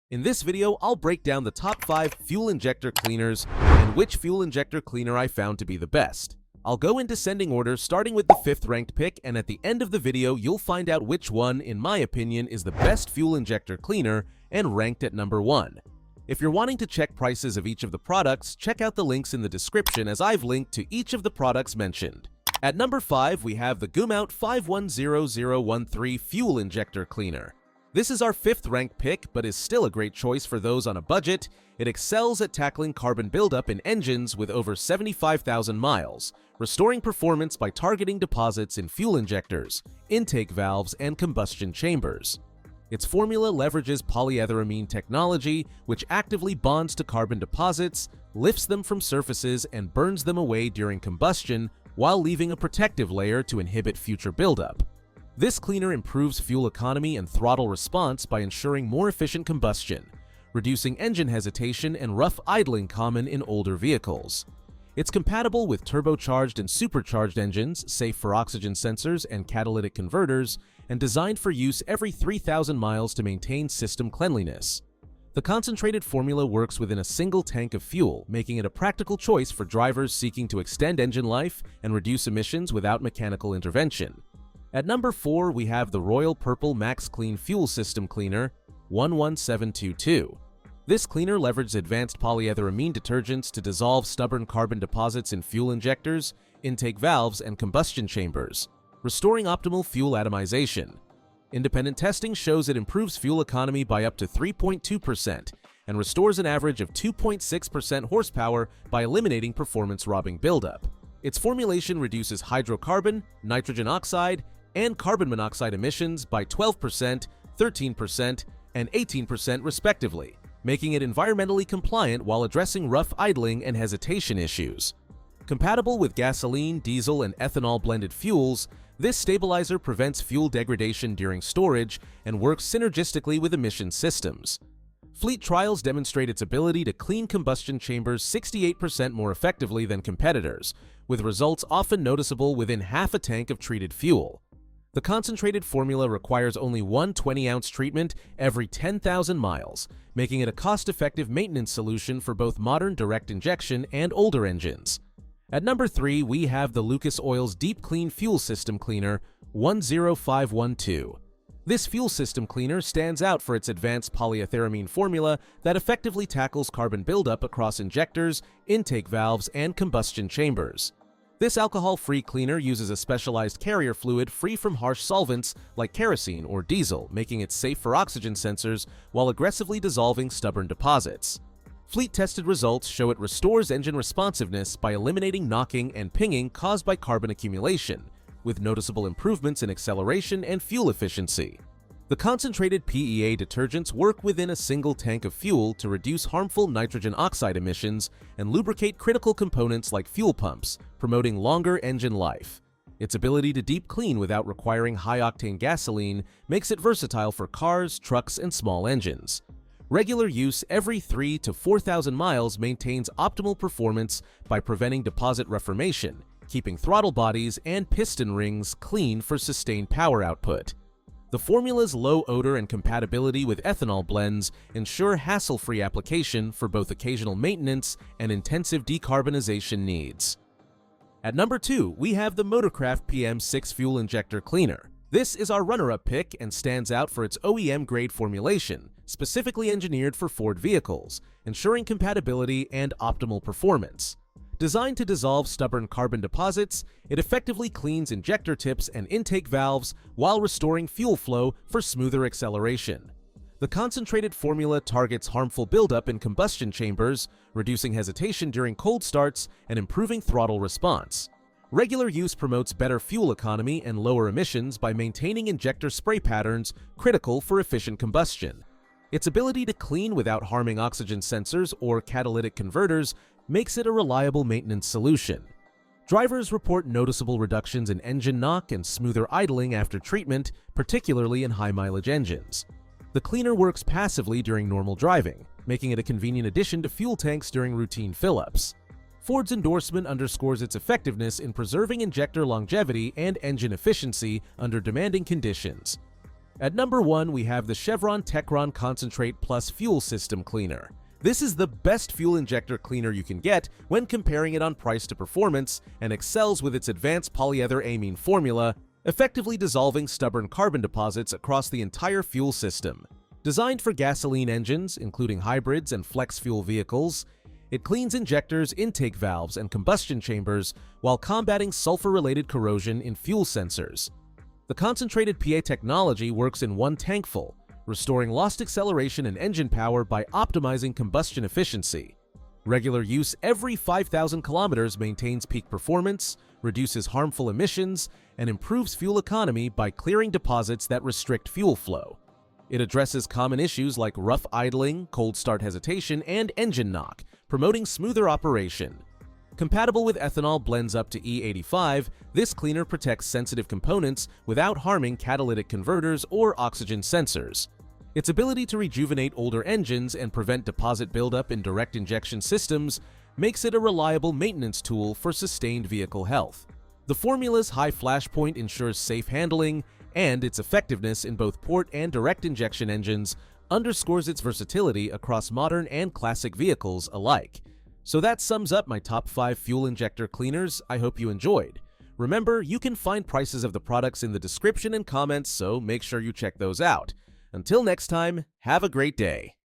In this video, I'll break down the top 5 fuel injector cleaners and which fuel injector cleaner I found to be the best. I'll go in descending order, starting with the 5th ranked pick, and at the end of the video, you'll find out which one, in my opinion, is the best fuel injector cleaner and ranked at number 1. If you're wanting to check prices of each of the products, check out the links in the description as I've linked to each of the products mentioned. At number 5, we have the Gumout 510013 Fuel Injector Cleaner. This is our 5th ranked pick, but is still a great choice for those on a budget. It excels at tackling carbon buildup in engines with over 75,000 miles, restoring performance by targeting deposits in fuel injectors, intake valves, and combustion chambers. Its formula leverages polyethyramine technology, which actively bonds to carbon deposits, lifts them from surfaces, and burns them away during combustion, while leaving a protective layer to inhibit future buildup. This cleaner improves fuel economy and throttle response by ensuring more efficient combustion, reducing engine hesitation and rough idling common in older vehicles. It's compatible with turbocharged and supercharged engines, safe for oxygen sensors and catalytic converters, and designed for use every 3,000 miles to maintain system cleanliness. The concentrated formula works within a single tank of fuel, making it a practical choice for drivers seeking to extend engine life and reduce emissions without mechanical intervention. At number 4, we have the Royal Purple Max Clean Fuel System Cleaner 11722. This cleaner leverages advanced polyethyramine detergents to dissolve stubborn carbon deposits in fuel injectors, intake valves, and combustion chambers, restoring optimal fuel atomization. Independent testing shows it improves fuel economy by up to 3.2% and restores an average of 2.6% horsepower by eliminating performance-robbing buildup. Its formulation reduces hydrocarbon, nitrogen oxide, and carbon monoxide emissions by 12%, 13%, and 18% respectively, making it environmentally compliant while addressing rough idling and hesitation issues. Compatible with gasoline, diesel, and ethanol-blended fuels, this stabilizer prevents fuel degradation during storage and works synergistically with emission systems. Fleet trials demonstrate its ability to clean combustion chambers 68% more effectively than competitors, with results often noticeable within half a tank of treated fuel. The concentrated formula requires only one 20-ounce treatment every 10,000 miles, making it a cost-effective maintenance solution for both modern direct injection and older engines. At number 3, we have the Lucas Oil's Deep Clean Fuel System Cleaner 10512. This fuel system cleaner stands out for its advanced polyethyramine formula that effectively tackles carbon buildup across injectors, intake valves, and combustion chambers. This alcohol-free cleaner uses a specialized carrier fluid free from harsh solvents like kerosene or diesel, making it safe for oxygen sensors while aggressively dissolving stubborn deposits. Fleet-tested results show it restores engine responsiveness by eliminating knocking and pinging caused by carbon accumulation, with noticeable improvements in acceleration and fuel efficiency. The concentrated PEA detergents work within a single tank of fuel to reduce harmful nitrogen oxide emissions and lubricate critical components like fuel pumps, promoting longer engine life. Its ability to deep clean without requiring high-octane gasoline makes it versatile for cars, trucks, and small engines. Regular use every 3,000 to 4,000 miles maintains optimal performance by preventing deposit reformation, keeping throttle bodies and piston rings clean for sustained power output. The formula's low odor and compatibility with ethanol blends ensure hassle-free application for both occasional maintenance and intensive decarbonization needs. At number 2, we have the Motorcraft PM6 Fuel Injector Cleaner. This is our runner-up pick and stands out for its OEM-grade formulation, specifically engineered for Ford vehicles, ensuring compatibility and optimal performance. Designed to dissolve stubborn carbon deposits, it effectively cleans injector tips and intake valves while restoring fuel flow for smoother acceleration. The concentrated formula targets harmful buildup in combustion chambers, reducing hesitation during cold starts and improving throttle response. Regular use promotes better fuel economy and lower emissions by maintaining injector spray patterns critical for efficient combustion. Its ability to clean without harming oxygen sensors or catalytic converters makes it a reliable maintenance solution. Drivers report noticeable reductions in engine knock and smoother idling after treatment, particularly in high-mileage engines. The cleaner works passively during normal driving, making it a convenient addition to fuel tanks during routine fill-ups. Ford's endorsement underscores its effectiveness in preserving injector longevity and engine efficiency under demanding conditions. At number 1, we have the Chevron Techron Concentrate Plus Fuel System Cleaner. This is the best fuel injector cleaner you can get when comparing it on price to performance, and excels with its advanced polyether-amine formula, effectively dissolving stubborn carbon deposits across the entire fuel system. Designed for gasoline engines, including hybrids and flex fuel vehicles, it cleans injectors, intake valves, and combustion chambers while combating sulfur-related corrosion in fuel sensors. The concentrated PA technology works in one tankful, restoring lost acceleration and engine power by optimizing combustion efficiency. Regular use every 5,000 kilometers maintains peak performance, reduces harmful emissions, and improves fuel economy by clearing deposits that restrict fuel flow. It addresses common issues like rough idling, cold start hesitation, and engine knock, promoting smoother operation. Compatible with ethanol blends up to E85, this cleaner protects sensitive components without harming catalytic converters or oxygen sensors. Its ability to rejuvenate older engines and prevent deposit buildup in direct injection systems makes it a reliable maintenance tool for sustained vehicle health. The formula's high flash point ensures safe handling, and its effectiveness in both port and direct injection engines underscores its versatility across modern and classic vehicles alike. So that sums up my top 5 fuel injector cleaners. I hope you enjoyed. Remember, you can find prices of the products in the description and comments, so make sure you check those out. Until next time, have a great day.